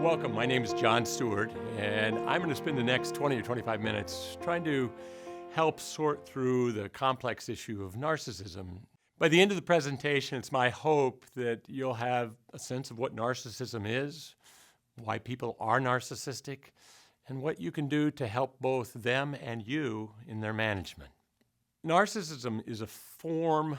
Welcome. My name is John Stewart, and I'm going to spend the next 20 or 25 minutes trying to help sort through the complex issue of narcissism. By the end of the presentation, it's my hope that you'll have a sense of what narcissism is, why people are narcissistic, and what you can do to help both them and you in their management. Narcissism is a form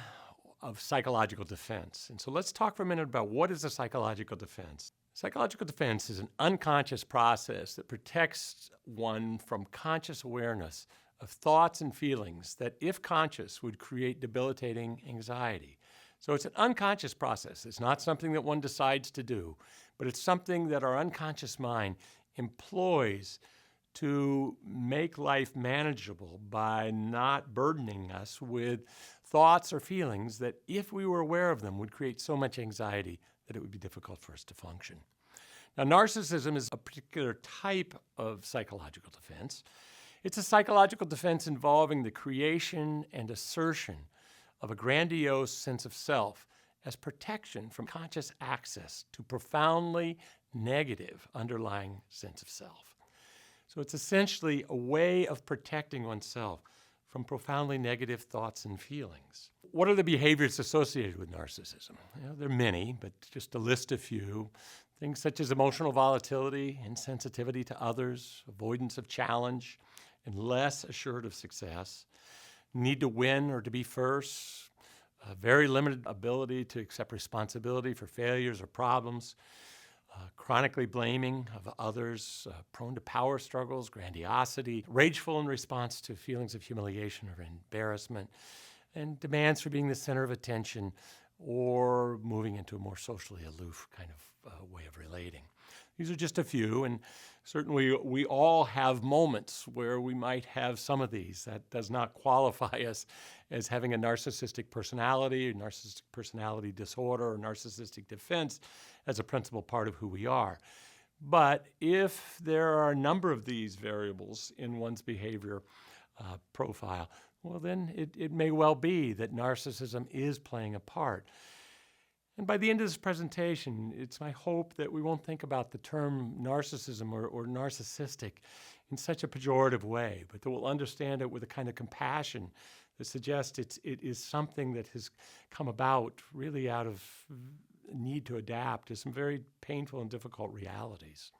of psychological defense. And so let's talk for a minute about what is a psychological defense. Psychological defense is an unconscious process that protects one from conscious awareness of thoughts and feelings that, if conscious, would create debilitating anxiety. So it's an unconscious process. It's not something that one decides to do, but it's something that our unconscious mind employs to make life manageable by not burdening us with thoughts or feelings that, if we were aware of them, would create so much anxiety that it would be difficult for us to function. Now, narcissism is a particular type of psychological defense. It's a psychological defense involving the creation and assertion of a grandiose sense of self as protection from conscious access to profoundly negative underlying sense of self. So it's essentially a way of protecting oneself from profoundly negative thoughts and feelings. What are the behaviors associated with narcissism? There are many, but just to list a few. Things such as emotional volatility, insensitivity to others, avoidance of challenge, and less assured of success, need to win or to be first, very limited ability to accept responsibility for failures or problems, chronically blaming of others, prone to power struggles, grandiosity, rageful in response to feelings of humiliation or embarrassment, and demands for being the center of attention or moving into a more socially aloof kind of way of relating. These are just a few, and certainly we all have moments where we might have some of these. That does not qualify us as having a narcissistic personality, or narcissistic personality disorder, or narcissistic defense as a principal part of who we are. But if there are a number of these variables in one's behavior profile, well, then it may well be that narcissism is playing a part. And by the end of this presentation, it's my hope that we won't think about the term narcissism or narcissistic in such a pejorative way, but that we'll understand it with a kind of compassion that suggests it is something that has come about really out of need to adapt to some very painful and difficult realities.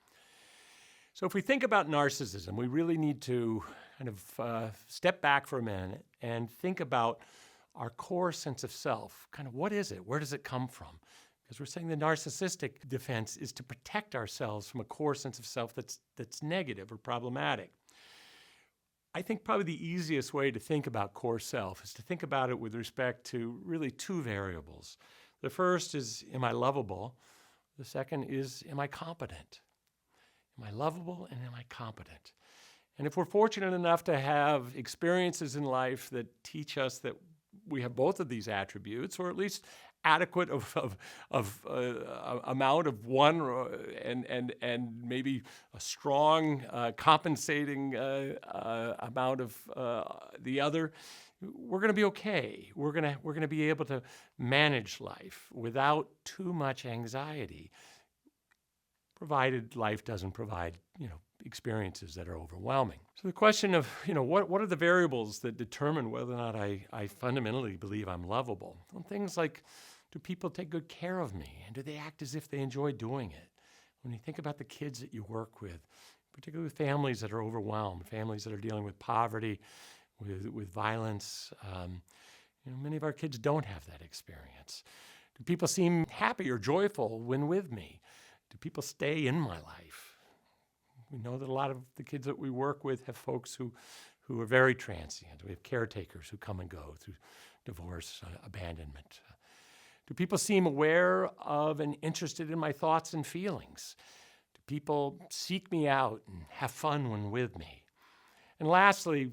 So if we think about narcissism, we really need to kind of step back for a minute and think about our core sense of self. Kind of, what is it? Where does it come from? Because we're saying the narcissistic defense is to protect ourselves from a core sense of self that's negative or problematic. I think probably the easiest way to think about core self is to think about it with respect to really two variables. The first is, am I lovable? The second is, am I competent? Am I lovable and am I competent? And if we're fortunate enough to have experiences in life that teach us that we have both of these attributes, or at least adequate amount of one, and maybe a strong compensating amount of the other, we're going to be okay. We're going to be able to manage life without too much anxiety, provided life doesn't provide, experiences that are overwhelming. So the question of, what are the variables that determine whether or not I fundamentally believe I'm lovable? Well, things like, do people take good care of me? And do they act as if they enjoy doing it? When you think about the kids that you work with, particularly with families that are overwhelmed, families that are dealing with poverty, with violence, many of our kids don't have that experience. Do people seem happy or joyful when with me? Do people stay in my life? We know that a lot of the kids that we work with have folks who are very transient. We have caretakers who come and go through divorce, abandonment. Do people seem aware of and interested in my thoughts and feelings? Do people seek me out and have fun when with me? And lastly,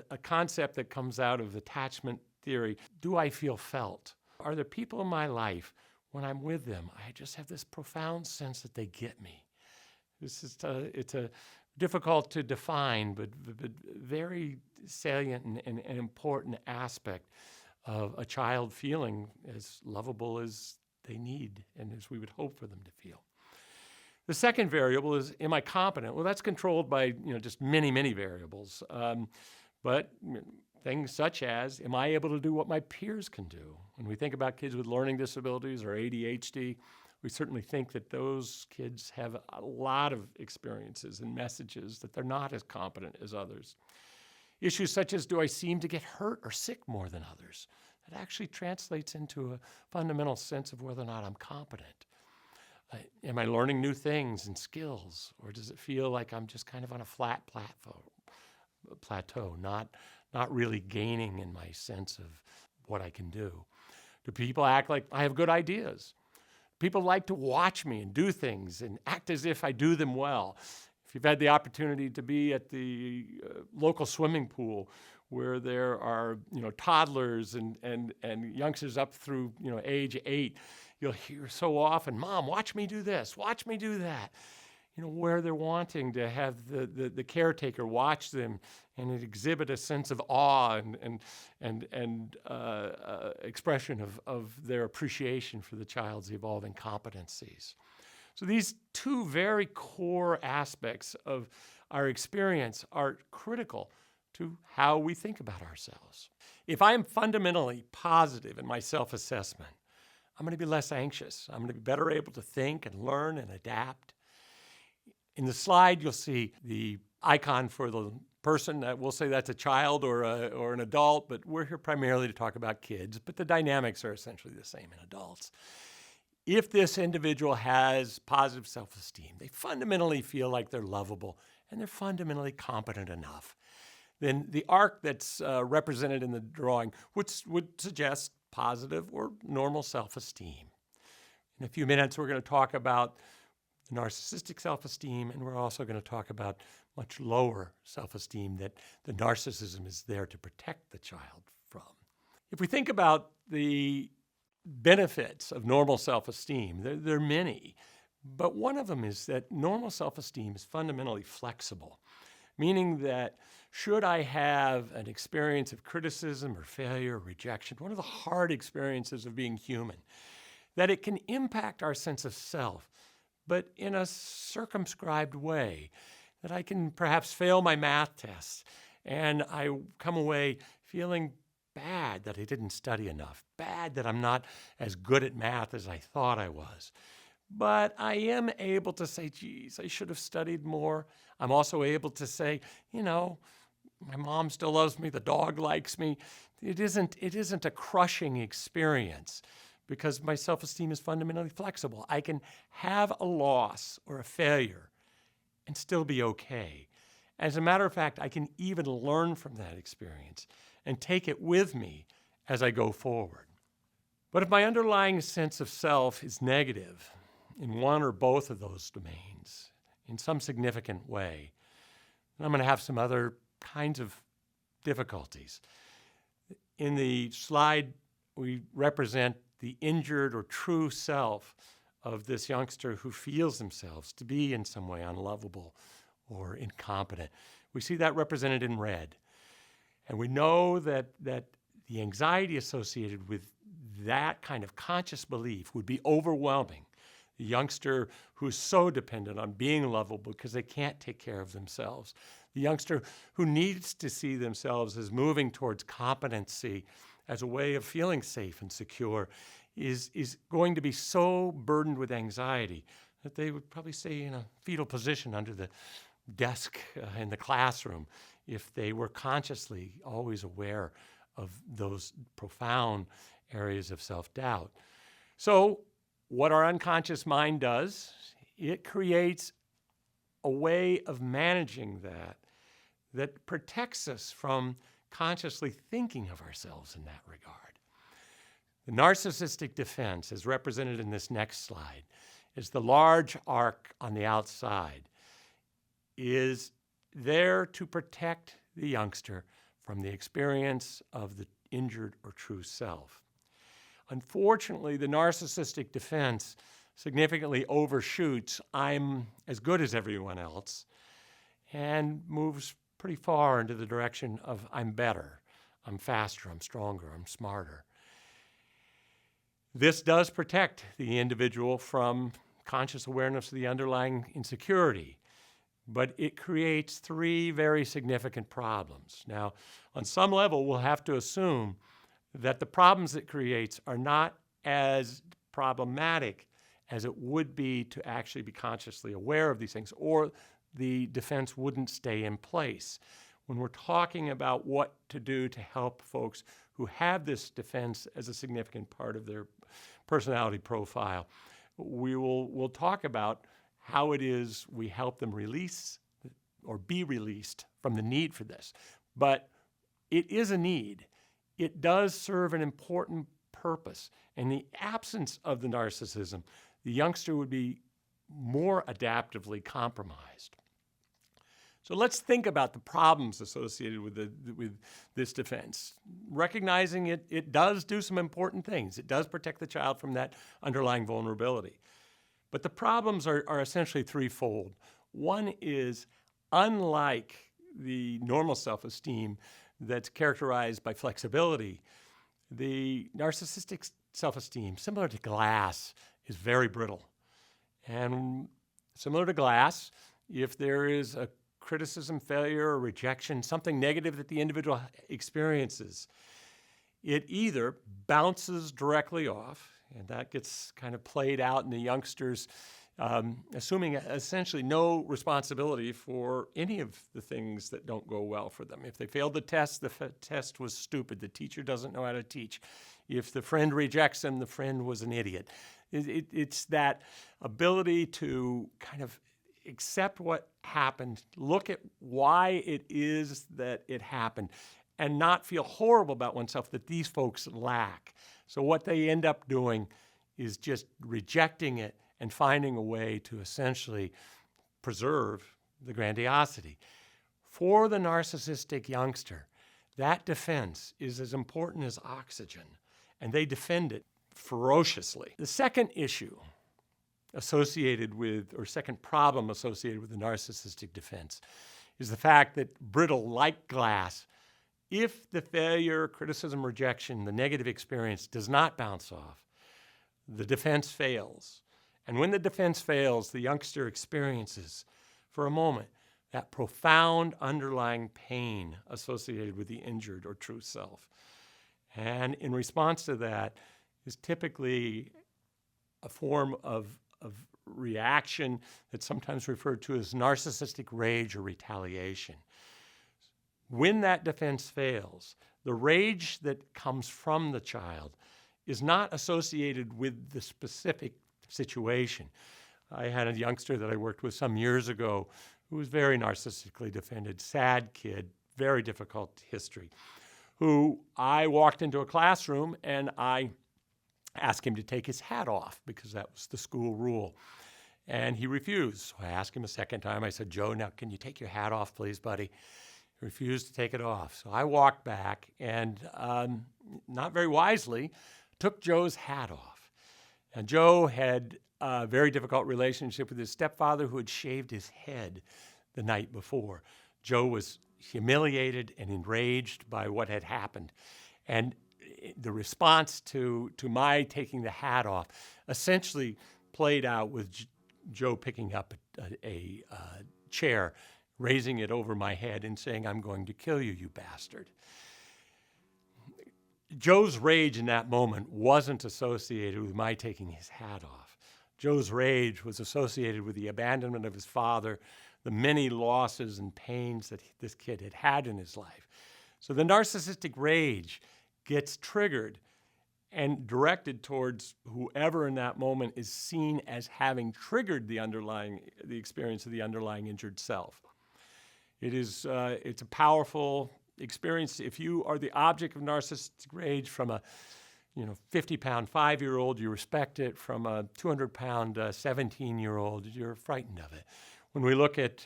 a concept that comes out of attachment theory, do I feel felt? Are there people in my life, when I'm with them, I just have this profound sense that they get me? It's a difficult to define, but very salient and important aspect of a child feeling as lovable as they need and as we would hope for them to feel. The second variable is, am I competent? Well, that's controlled by just many, many variables. But things such as, am I able to do what my peers can do? When we think about kids with learning disabilities or ADHD, we certainly think that those kids have a lot of experiences and messages that they're not as competent as others. Issues such as, do I seem to get hurt or sick more than others? That actually translates into a fundamental sense of whether or not I'm competent. Am I learning new things and skills, or does it feel like I'm just kind of on a flat plateau, not really gaining in my sense of what I can do? Do people act like I have good ideas? People like to watch me and do things and act as if I do them well. If you've had the opportunity to be at the local swimming pool where there are toddlers and youngsters up through age 8, you'll hear so often, "Mom, watch me do this, watch me do that." Where they're wanting to have the caretaker watch them and exhibit a sense of awe and expression of their appreciation for the child's evolving competencies. So these two very core aspects of our experience are critical to how we think about ourselves. If I am fundamentally positive in my self-assessment, I'm going to be less anxious. I'm going to be better able to think and learn and adapt. In the slide, you'll see the icon for the person. We'll say that's a child or an adult, but we're here primarily to talk about kids, but the dynamics are essentially the same in adults. If this individual has positive self-esteem, they fundamentally feel like they're lovable and they're fundamentally competent enough, then the arc that's represented in the drawing would suggest positive or normal self-esteem. In a few minutes, we're going to talk about narcissistic self-esteem, and we're also going to talk about much lower self-esteem that the narcissism is there to protect the child from. If we think about the benefits of normal self-esteem, there are many, but one of them is that normal self-esteem is fundamentally flexible, meaning that should I have an experience of criticism or failure or rejection, one of the hard experiences of being human, that it can impact our sense of self, but in a circumscribed way, that I can perhaps fail my math tests and I come away feeling bad that I didn't study enough, bad that I'm not as good at math as I thought I was. But I am able to say, geez, I should have studied more. I'm also able to say, my mom still loves me, the dog likes me. It isn't a crushing experience, because my self-esteem is fundamentally flexible. I can have a loss or a failure and still be okay. As a matter of fact, I can even learn from that experience and take it with me as I go forward. But if my underlying sense of self is negative in one or both of those domains in some significant way, then I'm going to have some other kinds of difficulties. In the slide, we represent the injured or true self of this youngster who feels themselves to be in some way unlovable or incompetent. We see that represented in red. And we know that the anxiety associated with that kind of conscious belief would be overwhelming. The youngster who's so dependent on being lovable because they can't take care of themselves. The youngster who needs to see themselves as moving towards competency as a way of feeling safe and secure is going to be so burdened with anxiety that they would probably stay in a fetal position under the desk in the classroom if they were consciously always aware of those profound areas of self-doubt. So what our unconscious mind does, it creates a way of managing that protects us from consciously thinking of ourselves in that regard. The narcissistic defense, as represented in this next slide, is the large arc on the outside, is there to protect the youngster from the experience of the injured or true self. Unfortunately, the narcissistic defense significantly overshoots I'm as good as everyone else and moves pretty far into the direction of I'm better, I'm faster, I'm stronger, I'm smarter. This does protect the individual from conscious awareness of the underlying insecurity, but it creates three very significant problems. Now, on some level, we'll have to assume that the problems it creates are not as problematic as it would be to actually be consciously aware of these things, or the defense wouldn't stay in place. When we're talking about what to do to help folks who have this defense as a significant part of their personality profile, we'll talk about how it is we help them release or be released from the need for this. But it is a need. It does serve an important purpose. In the absence of the narcissism, the youngster would be more adaptively compromised. So let's think about the problems associated with this defense. Recognizing it does do some important things. It does protect the child from that underlying vulnerability. But the problems are essentially threefold. One is, unlike the normal self-esteem that's characterized by flexibility, the narcissistic self-esteem, similar to glass, is very brittle. And similar to glass, if there is a criticism, failure, or rejection, something negative that the individual experiences, it either bounces directly off, and that gets kind of played out in the youngsters assuming essentially no responsibility for any of the things that don't go well for them. If they failed the test test was stupid. The teacher doesn't know how to teach. If the friend rejects them, the friend was an idiot. It's that ability to kind of accept what happened, look at why it is that it happened, and not feel horrible about oneself that these folks lack. So what they end up doing is just rejecting it and finding a way to essentially preserve the grandiosity. For the narcissistic youngster, that defense is as important as oxygen, and they defend it ferociously. The second issue associated with, or second problem associated with the narcissistic defense, is the fact that brittle, like glass, if the failure, criticism, rejection, the negative experience does not bounce off, the defense fails. And when the defense fails, the youngster experiences, for a moment, that profound underlying pain associated with the injured or true self. And in response to that is typically a form of reaction that's sometimes referred to as narcissistic rage or retaliation. When that defense fails, the rage that comes from the child is not associated with the specific situation. I had a youngster that I worked with some years ago who was very narcissistically defended, sad kid, very difficult history, who I walked into a classroom and I asked him to take his hat off because that was the school rule. And he refused. So I asked him a second time. I said, "Joe, now can you take your hat off, please, buddy?" He refused to take it off. So I walked back and, not very wisely, took Joe's hat off. And Joe had a very difficult relationship with his stepfather who had shaved his head the night before. Joe was humiliated and enraged by what had happened. And the response to my taking the hat off essentially played out with Joe picking up a chair, raising it over my head and saying, "I'm going to kill you, you bastard." Joe's rage in that moment wasn't associated with my taking his hat off. Joe's rage was associated with the abandonment of his father, the many losses and pains that this kid had had in his life. So the narcissistic rage gets triggered and directed towards whoever in that moment is seen as having triggered the experience of the underlying injured self. It's a powerful experience. If you are the object of narcissistic rage from a 50-pound 5-year-old, you respect it. From a 200-pound 17-year-old, you're frightened of it. When we look at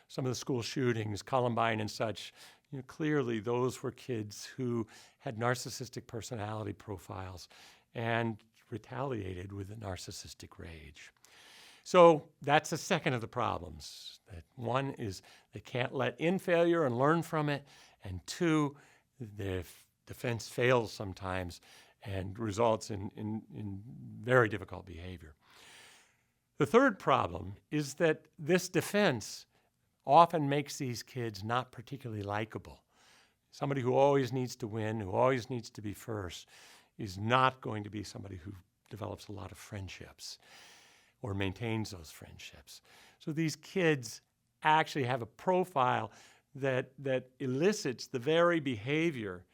some of the school shootings, Columbine and such, clearly those were kids who had narcissistic personality profiles and retaliated with a narcissistic rage. So that's the second of the problems. That one is they can't let in failure and learn from it, and two, the defense fails sometimes and results in very difficult behavior. The third problem is that this defense often makes these kids not particularly likable. Somebody who always needs to win, who always needs to be first, is not going to be somebody who develops a lot of friendships or maintains those friendships. So these kids actually have a profile that elicits the very behavior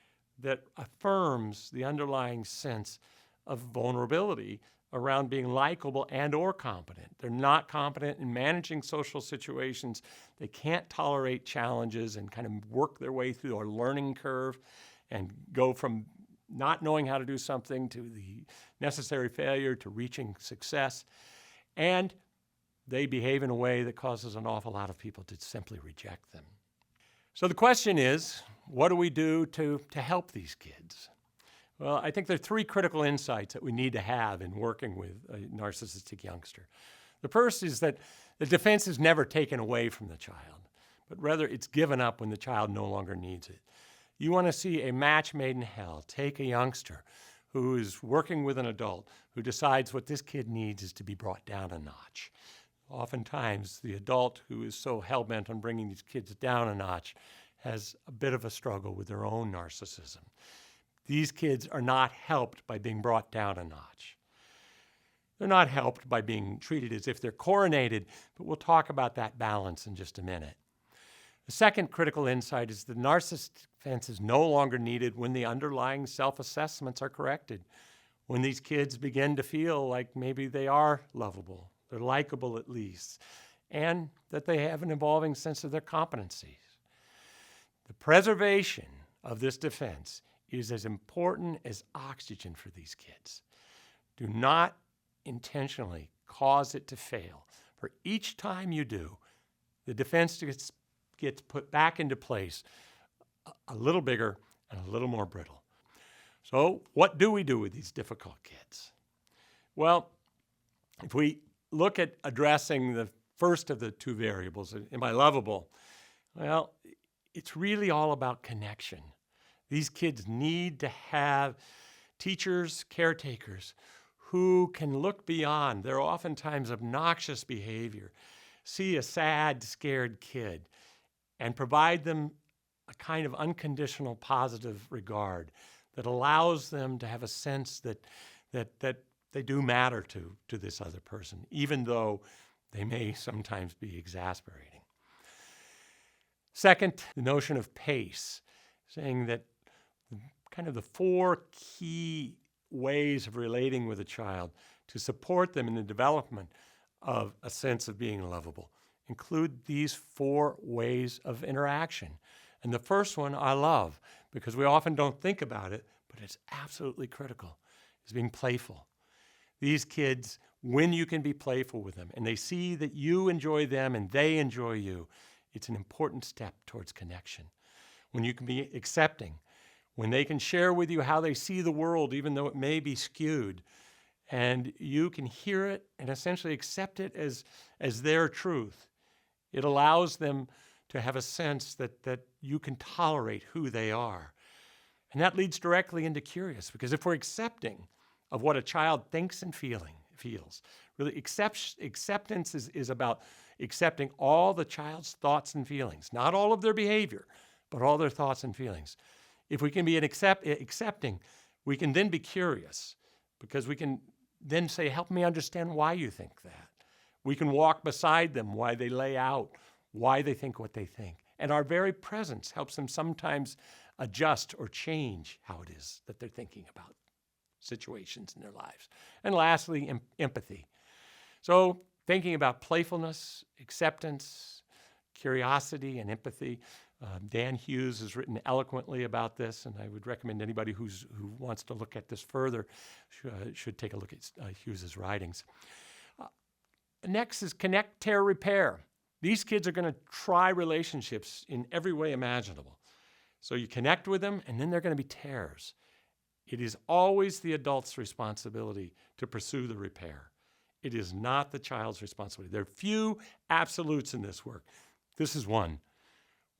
that affirms the underlying sense of vulnerability around being likable and or competent. They're not competent in managing social situations. They can't tolerate challenges and kind of work their way through a learning curve and go from not knowing how to do something to the necessary failure to reaching success. And they behave in a way that causes an awful lot of people to simply reject them. So the question is, what do we do to help these kids? Well, I think there are three critical insights that we need to have in working with a narcissistic youngster. The first is that the defense is never taken away from the child, but rather it's given up when the child no longer needs it. You want to see a match made in hell. Take a youngster who is working with an adult who decides what this kid needs is to be brought down a notch. Oftentimes, the adult who is so hell-bent on bringing these kids down a notch has a bit of a struggle with their own narcissism. These kids are not helped by being brought down a notch. They're not helped by being treated as if they're coronated, but we'll talk about that balance in just a minute. The second critical insight is the narcissistic defense is no longer needed when the underlying self-assessments are corrected, when these kids begin to feel like maybe they are lovable, they're likable at least, and that they have an evolving sense of their competencies. The preservation of this defense is as important as oxygen for these kids. Do not intentionally cause it to fail. For each time you do, the defense gets put back into place a little bigger and a little more brittle. So what do we do with these difficult kids? Well, if we look at addressing the first of the two variables, am I lovable? Well, it's really all about connection. These kids need to have teachers, caretakers who can look beyond their oftentimes obnoxious behavior, see a sad, scared kid, and provide them a kind of unconditional positive regard that allows them to have a sense that they do matter to this other person, even though they may sometimes be exasperating. Second, the notion of pace, saying that kind of the four key ways of relating with a child to support them in the development of a sense of being lovable include these four ways of interaction. And the first one I love because we often don't think about it, but it's absolutely critical, is being playful. These kids, when you can be playful with them and they see that you enjoy them and they enjoy you, it's an important step towards connection. When you can be accepting, when they can share with you how they see the world, even though it may be skewed, and you can hear it and essentially accept it as their truth. It allows them to have a sense that you can tolerate who they are. And that leads directly into curious, because if we're accepting of what a child thinks and feels, really acceptance is about accepting all the child's thoughts and feelings, not all of their behavior, but all their thoughts and feelings. If we can be accepting, we can then be curious, because we can then say, help me understand why you think that. We can walk beside them while they lay out why they think what they think. And our very presence helps them sometimes adjust or change how it is that they're thinking about situations in their lives. And lastly, empathy. So thinking about playfulness, acceptance, curiosity, and empathy. Dan Hughes has written eloquently about this, and I would recommend anybody who wants to look at this further should take a look at Hughes's writings. Next is connect, tear, repair. These kids are going to try relationships in every way imaginable. So you connect with them, and then they're going to be tears. It is always the adult's responsibility to pursue the repair. It is not the child's responsibility. There are few absolutes in this work. This is one.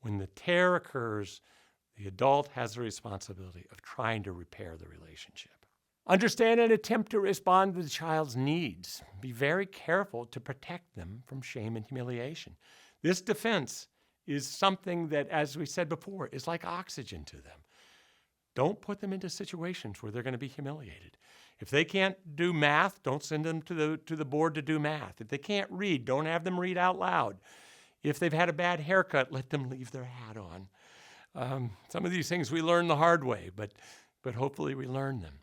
When the tear occurs, the adult has the responsibility of trying to repair the relationship. Understand and attempt to respond to the child's needs. Be very careful to protect them from shame and humiliation. This defense is something that, as we said before, is like oxygen to them. Don't put them into situations where they're going to be humiliated. If they can't do math, don't send them to the board to do math. If they can't read, don't have them read out loud. If they've had a bad haircut, let them leave their hat on. Some of these things we learn the hard way, but hopefully we learn them.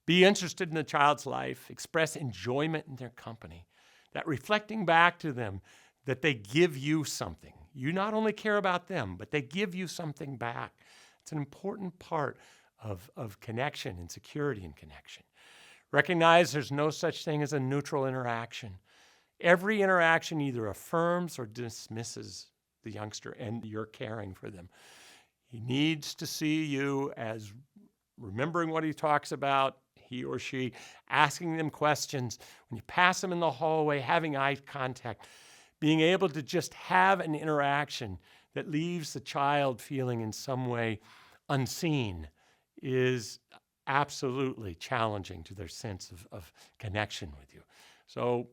Be interested in the child's life. Express enjoyment in their company. That reflecting back to them that they give you something. You not only care about them, but they give you something back. It's an important part of connection and security in connection. Recognize there's no such thing as a neutral interaction. Every interaction either affirms or dismisses the youngster, and you're caring for them. He needs to see you as remembering what he talks about, he or she, asking them questions. When you pass them in the hallway, having eye contact, being able to just have an interaction that leaves the child feeling in some way unseen is absolutely challenging to their sense of connection with you. So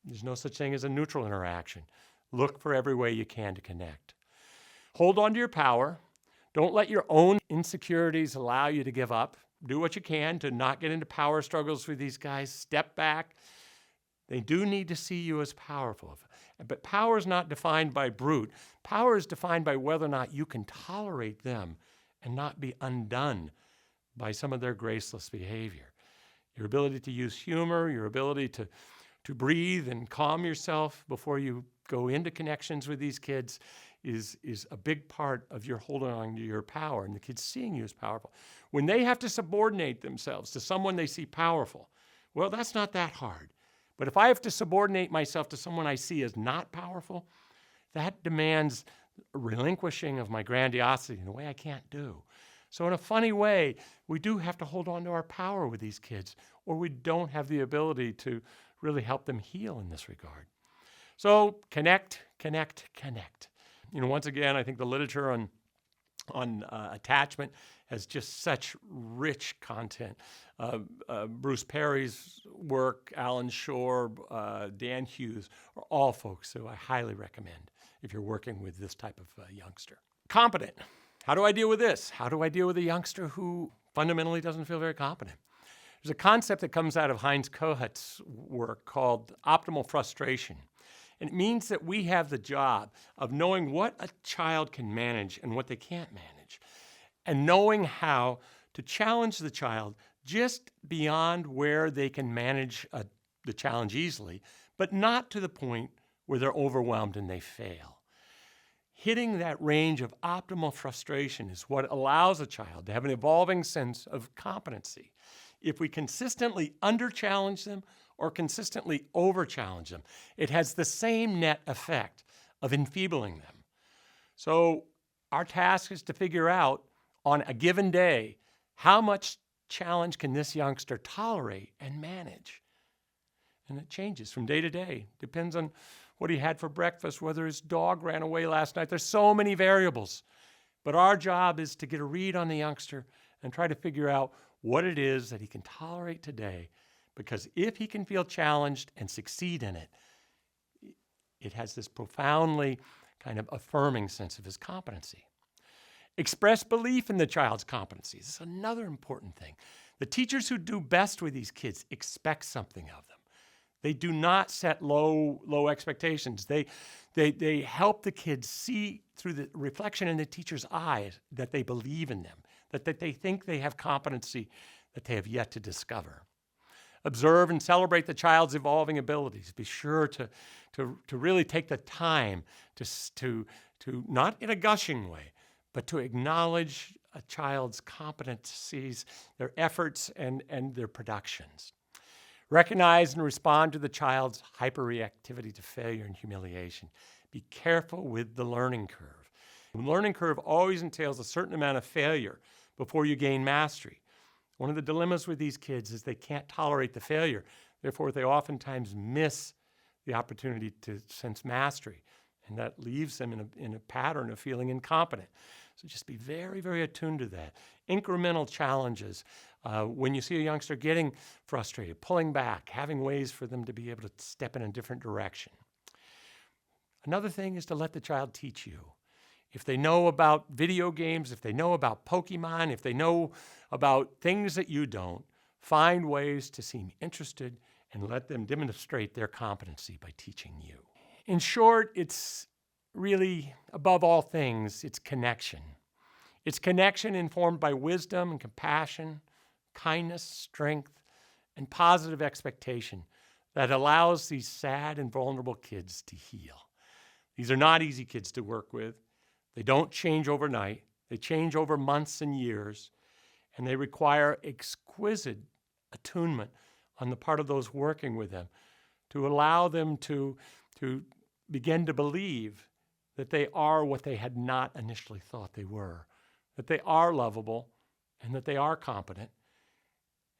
there's no such thing as a neutral interaction. Look for every way you can to connect. Hold on to your power. Don't let your own insecurities allow you to give up. Do what you can to not get into power struggles with these guys. Step back. They do need to see you as powerful. But power is not defined by brute. Power is defined by whether or not you can tolerate them and not be undone by some of their graceless behavior. Your ability to use humor, your ability to breathe and calm yourself before you go into connections with these kids is a big part of your holding on to your power and the kids seeing you as powerful. When they have to subordinate themselves to someone they see powerful, well, that's not that hard. But if I have to subordinate myself to someone I see as not powerful, that demands a relinquishing of my grandiosity in a way I can't do. So in a funny way, we do have to hold on to our power with these kids, or we don't have the ability to really help them heal in this regard. So connect, connect, connect. Once again, I think the literature on attachment has just such rich content. Bruce Perry's work, Alan Shore, Dan Hughes are all folks who I highly recommend if you're working with this type of youngster. Competent. How do I deal with this? How do I deal with a youngster who fundamentally doesn't feel very competent? There's a concept that comes out of Heinz Kohut's work called optimal frustration. And it means that we have the job of knowing what a child can manage and what they can't manage, and knowing how to challenge the child just beyond where they can manage the challenge easily, but not to the point where they're overwhelmed and they fail. Hitting that range of optimal frustration is what allows a child to have an evolving sense of competency. If we consistently under-challenge them or consistently over-challenge them, it has the same net effect of enfeebling them. So our task is to figure out on a given day, how much challenge can this youngster tolerate and manage? And it changes from day to day. Depends on what he had for breakfast, whether his dog ran away last night. There's so many variables. But our job is to get a read on the youngster and try to figure out what it is that he can tolerate today. Because if he can feel challenged and succeed in it, it has this profoundly kind of affirming sense of his competency. Express belief in the child's competencies. This is another important thing. The teachers who do best with these kids expect something of them. They do not set low expectations. They help the kids see through the reflection in the teacher's eyes that they believe in them, that they think they have competency that they have yet to discover. Observe and celebrate the child's evolving abilities. Be sure to really take the time to not in a gushing way, but to acknowledge a child's competencies, their efforts, and their productions. Recognize and respond to the child's hyperreactivity to failure and humiliation. Be careful with the learning curve. The learning curve always entails a certain amount of failure before you gain mastery. One of the dilemmas with these kids is they can't tolerate the failure. Therefore, they oftentimes miss the opportunity to sense mastery. And that leaves them in a pattern of feeling incompetent. So just be very, very attuned to that. Incremental challenges. When you see a youngster getting frustrated, pulling back, having ways for them to be able to step in a different direction. Another thing is to let the child teach you. If they know about video games, if they know about Pokemon, if they know about things that you don't, find ways to seem interested and let them demonstrate their competency by teaching you. In short, it's really, above all things, it's connection. It's connection informed by wisdom and compassion, kindness, strength, and positive expectation that allows these sad and vulnerable kids to heal. These are not easy kids to work with. They don't change overnight. They change over months and years, and they require exquisite attunement on the part of those working with them to allow them to begin to believe that they are what they had not initially thought they were, that they are lovable and that they are competent.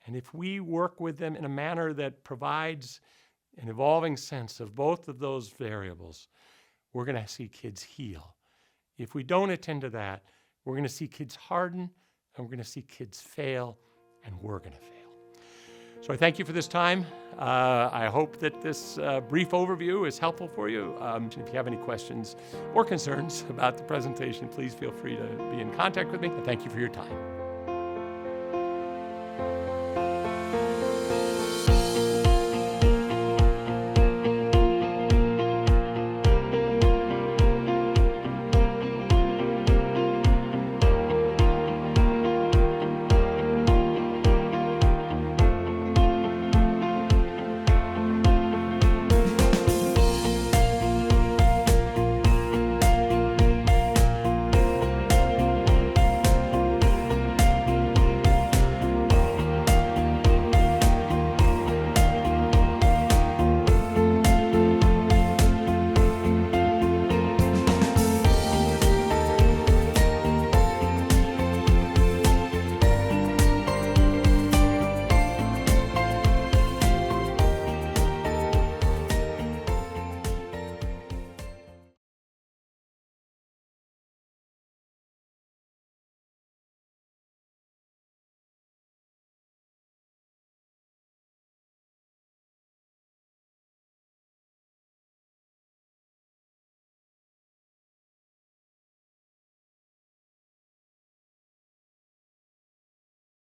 And if we work with them in a manner that provides an evolving sense of both of those variables, we're going to see kids heal. If we don't attend to that, we're going to see kids harden, and we're going to see kids fail, and we're going to fail. So I thank you for this time. I hope that this brief overview is helpful for you. If you have any questions or concerns about the presentation, please feel free to be in contact with me. And thank you for your time.